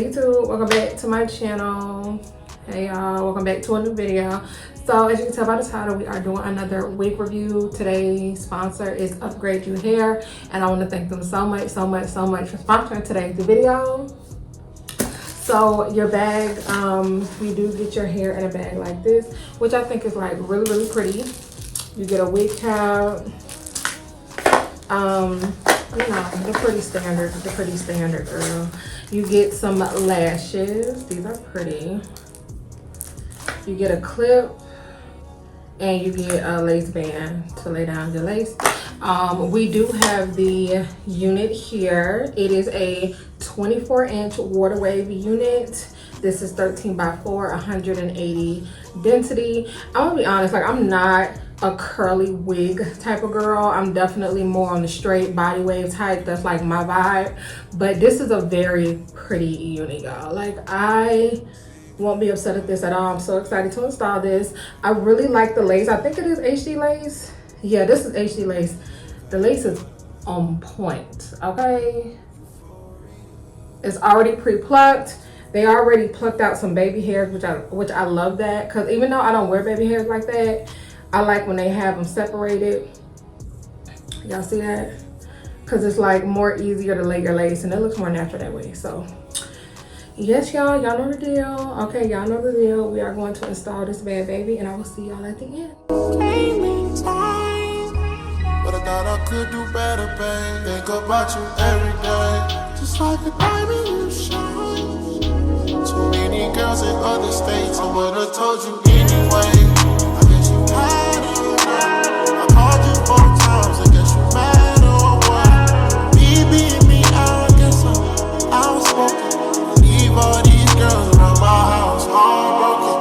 Hey YouTube, welcome back to my channel. Hey y'all, welcome back to a new video. So as you can tell by the title, we are doing another wig review. Today's sponsor is Upgradeu Hair, and I want to thank them so much for sponsoring today's video. So your bag, you do get your hair in a bag like this, which I think is like really pretty. You get a wig cap. You know, the pretty standard girl. You get some lashes. These are pretty. You get a clip, and you get a lace band to lay down your lace. We do have the unit here. It is a 24-inch water wave unit. This is 13 by 4, 180 density. I'm gonna be honest, like I'm not a curly wig type of girl. I'm definitely more on the straight body wave type. That's like my vibe. But this is a very pretty unit, y'all. Like I won't be upset at this at all. I'm so excited to install this. I really like the lace. I think it is HD lace. Yeah, this is HD lace. The lace is on point, okay? It's already pre-plucked. They already plucked out some baby hairs, which I love that, because even though I don't wear baby hairs like that, I like when they have them separated. Y'all see that? Because it's like more easier to lay your lace, and it looks more natural that way. So yes, y'all know the deal. Okay, y'all know the deal. We are going to install this bad baby, and I will see y'all at the end. Came in time, but I thought I could do better, babe. Think about you every day, just like the diamond you shine. Too many girls in other states, I would've told you anyway. I guess you had enough. I called you 4 times, I guess you mad or what? Me being me, I guess I was spoken. Leave all these girls around my house, heartbroken.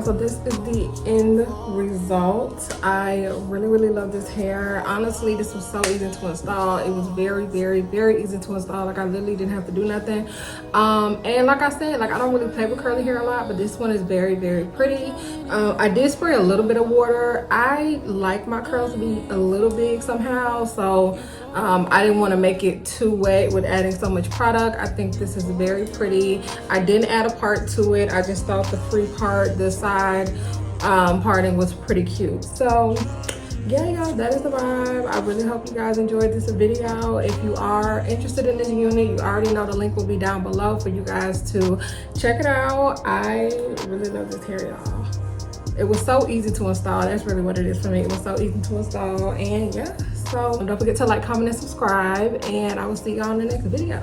so this is the end result. I really love this hair. Honestly, this was so easy to install. It was very easy to install. Like I literally didn't have to do nothing. And like I said, like I don't really play with curly hair a lot, but this one is very pretty. I did spray a little bit of water. I like my curls to be a little big somehow, so I didn't want to make it too wet with adding so much product. I think this is very pretty. I didn't add a part to it. I just thought the free part, the side parting was pretty cute. So yeah, y'all, that is the vibe. I really hope you guys enjoyed this video. If you are interested in this unit, you already know the link will be down below for you guys to check it out. I really love this hair, y'all. It was so easy to install. That's really what it is for me. It was so easy to install. And yeah, so don't forget to like, comment, and subscribe. And I will see y'all in the next video.